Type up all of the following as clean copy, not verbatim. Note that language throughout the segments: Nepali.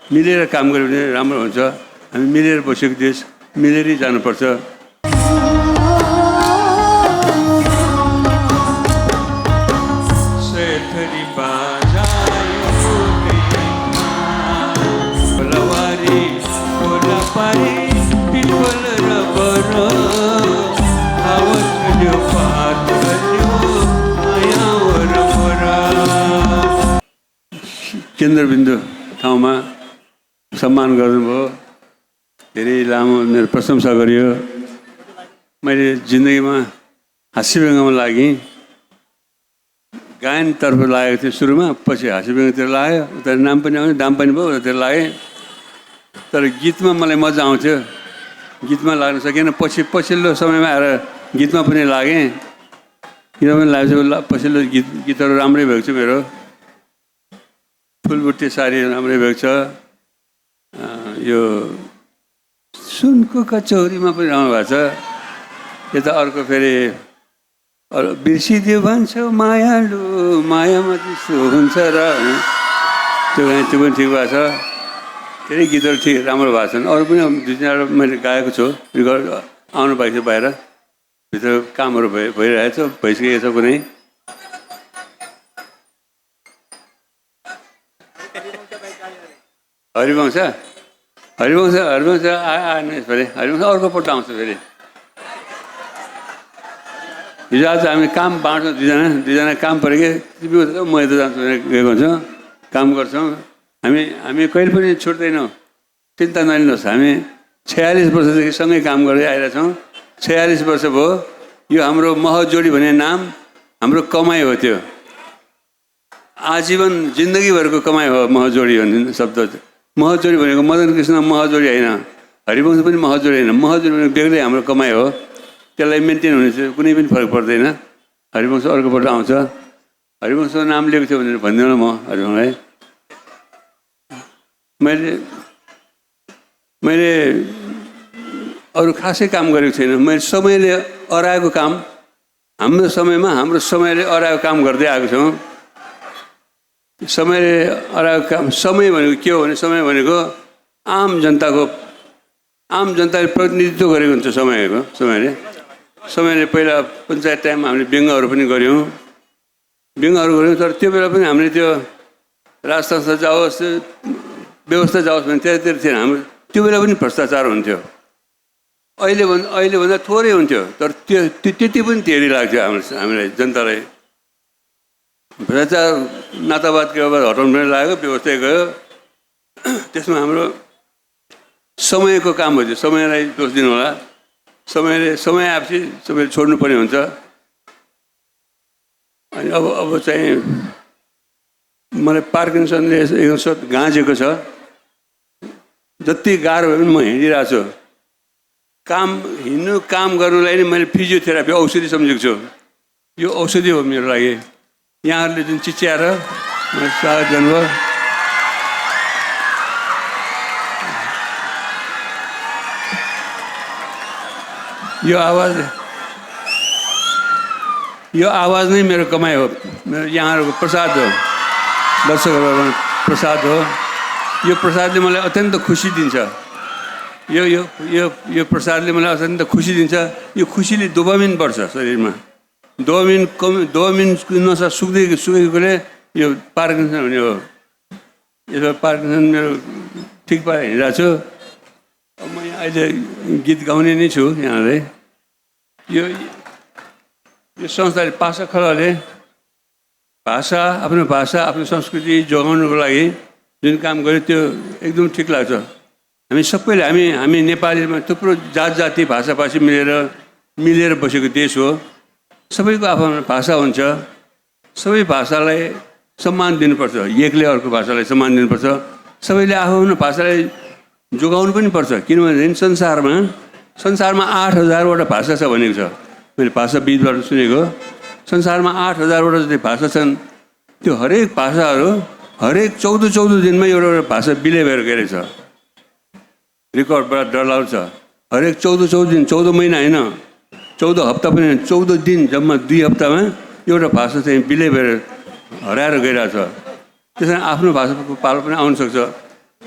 मिलेर काम गऱ्यो भने राम्रो हुन्छ। हामी मिलेर बसेको देश, मिलेरै जानुपर्छ। केन्द्रबिन्दु ठाउँमा सम्मान गर्नुभयो, धेरै लामो मेरो प्रशंसा गरियो। मैले जिन्दगीमा हाँसीव्यङ्गमा लागेँ, गायनतर्फ लागेको थिएँ सुरुमा, पछि हाँसीव्यङ्गतिर लाग्यो, उता नाम पनि आउँयो, दाम पनि भयो, उतातिर लागेँ। तर गीतमा मलाई मजा आउँथ्यो, गीतमा लाग्न सकेन। पछिल्लो समयमा आएर गीतमा पनि लागेँ, गीतमा पनि लागेपछि पछिल्लो गीतहरू राम्रै भएको छ। मेरो फुलबुट्टे सारी राम्रै भएको छ। यो सुनको कचौरीमा पनि राम्रो भएको छ। यता अर्को फेरि बिर्सिदियो भन्छौ मायालु, मायामा त्यस्तो हुन्छ र त्यो पनि ठिक भएको छ। धेरै गीतहरू ठिक राम्रो भएको छन्। अरू पनि दुई तिनवटा मैले गाएको छु, रेकर्ड आउनु भएको छ बाहिर, भित्र कामहरू भइरहेको छ, भइसकेको छ कुनै। हरिवंश आएन यसपालि। हरिवंश अर्को पल्ट आउँछ फेरि। हिजो आज हामी काम बाँड्छौँ, दुईजना काम पऱ्यो कि तिमी म यता जान्छु भनेर गएको हुन्छौँ, काम गर्छौँ। हामी कहिले पनि छुट्दैनौँ, चिन्ता नलिनुहोस्। हामी 46 वर्षदेखि सँगै काम गर्दै आइरहेछौँ। 46 वर्ष भयो। यो हाम्रो महजोडी भन्ने नाम हाम्रो कमाइ हो। त्यो आजीवन जिन्दगीभरको कमाइ हो महजोडी भन्ने शब्द। महजोडी भनेको मदन कृष्ण महजोडी होइन, हरिवंश पनि महजोडी होइन। महजोडी भनेको बेग्लै हाम्रो कमाइ हो, त्यसलाई मेन्टेन हुने चाहिँ कुनै पनि फरक पर्दैन। हरिवंश अर्कोपल्ट आउँछ। हरिवंशको नाम लिएको थियो भनेर भन्दिनँ म हरिवंशलाई। मैले अरू खासै काम गरेको छैन। मैले समयले अराएको काम, हाम्रो समयमा हाम्रो समयले अराएको काम गर्दै आएको छौँ। समयले अराएको काम, समय भनेको के हो भने समय भनेको आम जनताले प्रतिनिधित्व गरेको हुन्छ समयले पहिला पञ्चायत टाइममा हामीले व्यङ्गहरू पनि गऱ्यौँ, तर त्यो बेला पनि हामीले त्यो राजतन्त्र जाओस्, व्यवस्था जाओस् भने त्यतातिर थिएन। हाम्रो त्यो बेला पनि भ्रष्टाचार हुन्थ्यो। अहिलेभन्दा थोरै हुन्थ्यो, तर त्यति पनि धेरै लाग्थ्यो हामीलाई जनतालाई। भ्रष्टाचार नातावादको हटाउनु पनि लाग्यो, व्यवस्था गयो। त्यसमा हाम्रो समयको काम हो। त्यो समयलाई दोष दिनु होला। समय आएपछि सबैले छोड्नुपर्ने हुन्छ। अनि अब चाहिँ मलाई पार्किन्सनले एकछिन गाँजेको छ। जति गाह्रो भए पनि म हिँडिरहेको छु। काम गर्नुलाई नै मैले फिजियोथेरापी औषधि सम्झेको छु। यो औषधि हो मेरो लागि। यहाँहरूले जुन चिच्याएर मलाई स्वागत गर्नुभयो, यो आवाज नै मेरो कमाइ हो, मेरो यहाँहरूको प्रसाद हो, दर्शकहरूको प्रसाद हो। यो प्रसादले मलाई अत्यन्त खुसी दिन्छ। यो प्रसादले मलाई अत्यन्त खुसी दिन्छ। यो खुसीले डोपामिन बढ्छ शरीरमा। डोपामिनको नसा सुकेकोले यो पार्किन्सन हुने हो। यसो पार्किन्सन मेरो ठिक पाएर हिँडिरहेको छु। म यहाँ अहिले गीत गाउने नै छु यहाँलाई। यो संस्थाले भाषा खलाले आफ्नो भाषा आफ्नो संस्कृति जोगाउनुको लागि जुन काम गर्यो त्यो एकदम ठिक लाग्छ। हामी सबैले हामी नेपालीमा थुप्रो जाति भाषाभाषी मिलेर बसेको देश हो। सबैको आफ्नो भाषा हुन्छ। सबै भाषालाई सम्मान दिनुपर्छ। एकले अर्को भाषालाई सम्मान दिनुपर्छ। सबैले आफ्नो भाषालाई जोगाउनु पनि पर्छ। किनभने संसारमा 8000वटा भाषा छ भनेको छ। मैले भाषाविदबाट सुनेको, संसारमा 8000वटा जति भाषा छन्। त्यो हरेक भाषाहरू हरेक 14 दिनमा एउटा भाषा विलय भएर गइरहेछ। रेकर्डबाट डरलाग्दो छ। हरेक 14 दिन, 14 महिना होइन, 14 हप्ता पनि होइन, 14 दिन, जम्मा 2 हप्तामा एउटा भाषा चाहिँ विलय भएर हराएर गइरहेछ। त्यसमा आफ्नो भाषाको पालो पनि आउन सक्छ।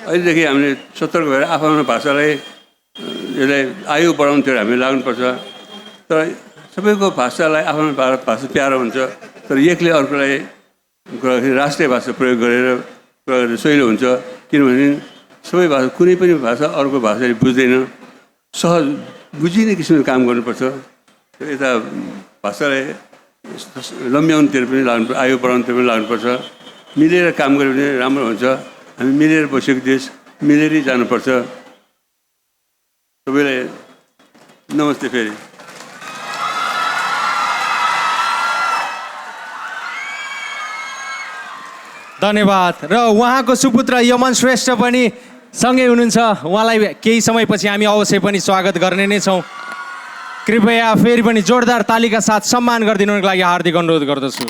अहिलेदेखि हामीले सतर्क भएर आफ्नो भाषालाई यसलाई आयु बढाउनुतिर हामी लाग्नुपर्छ। तर सबैको भाषालाई आफ्नो भाषा प्यारो हुन्छ, तर एकले अर्कोलाई राष्ट्रिय भाषा प्रयोग गरेर सहिलो हुन्छ। किनभने सबै भाषा, कुनै पनि भाषा अर्को भाषाले बुझ्दैन, सहज बुझिने किसिमको काम गर्नुपर्छ। यता भाषालाई लम्ब्याउनुतिर पनि लाग्नु, आयु बढाउनुतिर पनि लाग्नुपर्छ। मिलेर काम गऱ्यो भने राम्रो हुन्छ। हामी मिलेर बसेको देश, मिलेरै जानुपर्छ। सबैलाई नमस्ते फेरि। धन्यवाद। र उहाँको सुपुत्र यमन श्रेष्ठ पनि सँगै हुनुहुन्छ। उहाँलाई केही समयपछि हामी अवश्य पनि स्वागत गर्ने नै छौँ। कृपया फेरि पनि जोरदार तालीका साथ सम्मान गरिदिनुको लागि हार्दिक अनुरोध गर्दछु।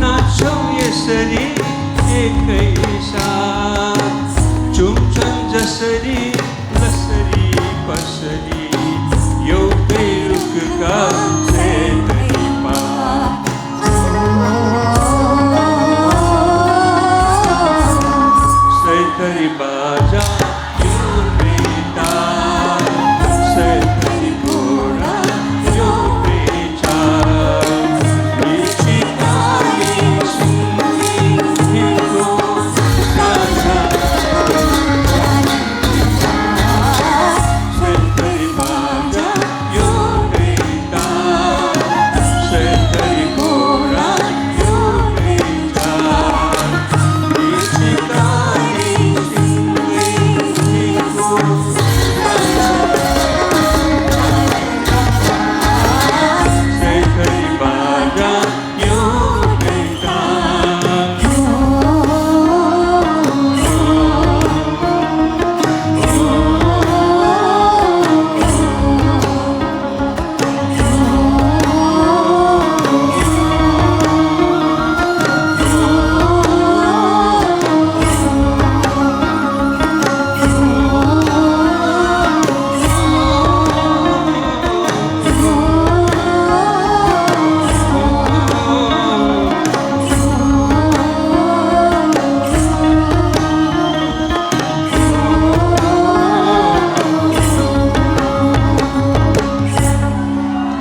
नाच्छौँ यसरी एकैसाथ चुम्छन् जसरी लसरी पसरी एउटै रुखका सेतरी पात सेतरी बाजा एउटै ताल सेतरी घोडा एउटै चाल मिचिकाली सुन्निको साझा सेतरी बाजा एउटै ताल सेतरी घोडा एउटै चाल मिचिकाली सुन्निको सेतरी बाजा एउटै ताल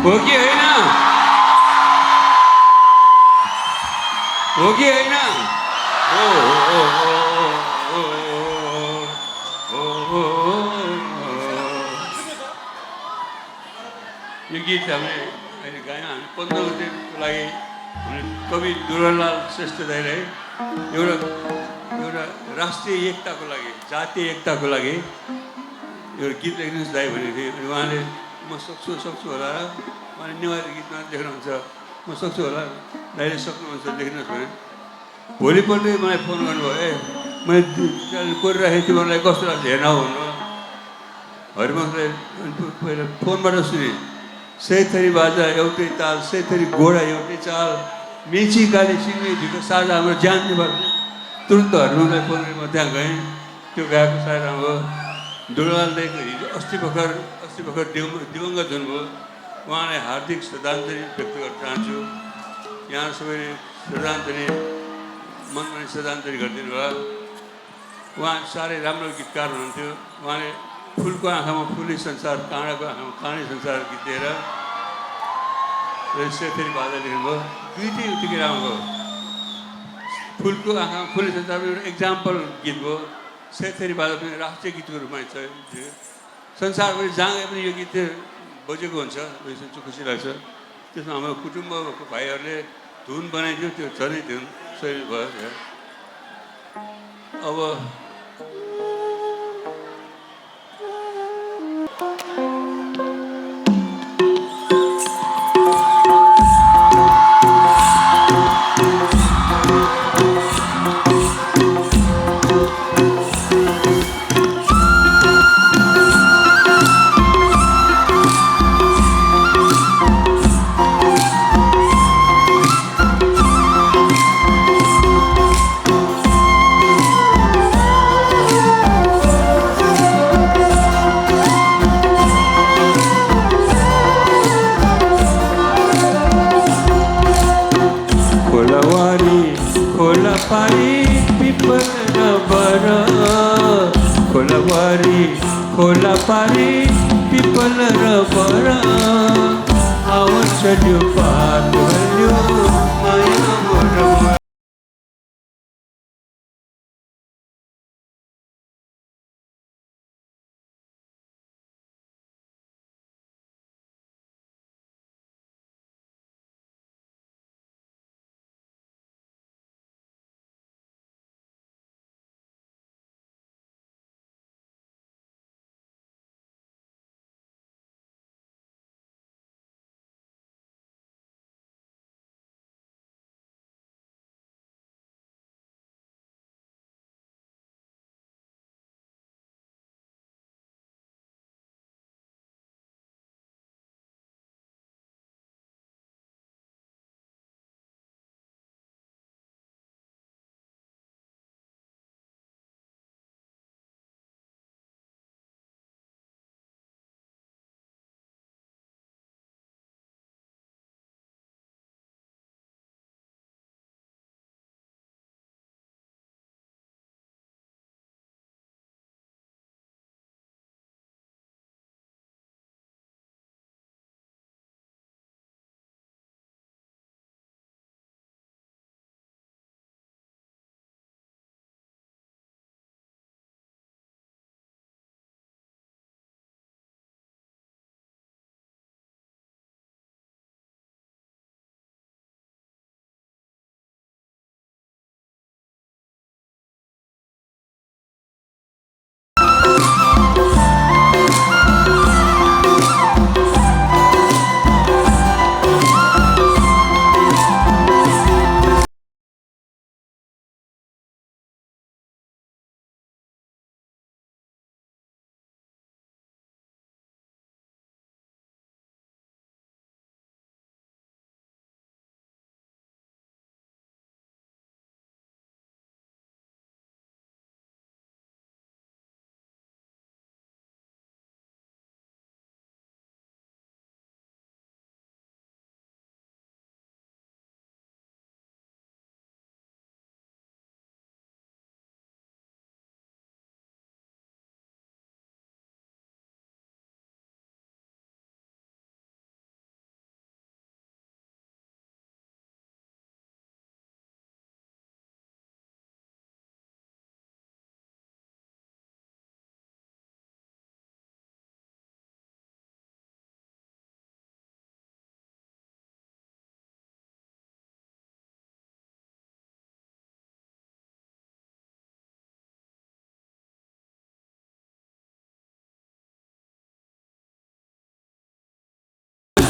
हो कि होइन हो कि होइन हो हो हो हो यो गीत हामीले अहिले गायौँ हामी 15 दिनको लागि हामीले कवि दुर्गालाल श्रेष्ठ दाइले एउटा राष्ट्रिय एकताको लागि जातीय एकताको लागि एउटा गीत लेख्नुहोस् दाइ भनेको थियो अनि उहाँले म सक्छु होला र उहाँले नेवारी गीतमा लेख्नुहुन्छ म सक्छु होला दाइले सक्नुहुन्छ लेख्नुहोस् भने भोलिपल्ट मलाई फोन गर्नुभयो मैले कोरिराखेको थिएँ मलाई कस्तो लाग्छ हेर्न भन्नु हरिवंशले पहिला फोनबाट सुने सेतरी बाजा एउटै ताल सेतरी घोडा एउटै चाल मेची काली सिङ्गै ढिको साझा हाम्रो ज्यान भयो तुरन्त हरिवंशलाई फोन गरेर म त्यहाँ गएँ त्यो गाएको सायद राम्रो दुर्गालालले हिजो अस्ति भर्खर दिवङ्गत हुनुभयो उहाँलाई हार्दिक श्रद्धाञ्जली व्यक्त गर्न चाहन्छु यहाँ सबैले श्रद्धाञ्जली मनमा श्रद्धाञ्जली गरिदिनु होला उहाँ साह्रै राम्रो गीतकार हुनुहुन्थ्यो उहाँले फुलको आँखामा फुली संसार काँडाको आँखामा काँडै संसार गीत दिएर सेतरी बाजा लेख्नुभयो दुईटै उत्तिकै राम्रो भयो फुलको आँखामा फुली संसार एउटा इक्जाम्पल गीत भयो सेतरी बाजा पनि राष्ट्रिय गीतको रूपमा छ संसारभरि जहाँ गए पनि यो गीत बजेको हुन्छ सुन्छु खुसी लाग्छ त्यसमा हाम्रो कुटुम्बको भाइहरूले धुन बनाइदियो त्यो झनै धुन सही भयो अब खोला पारी पिपल र बर आउँछ त्यो पात माया मोर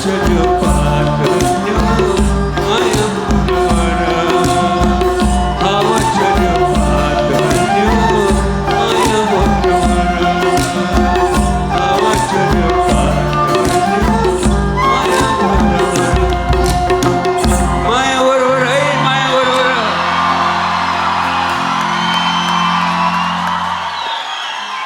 त्यो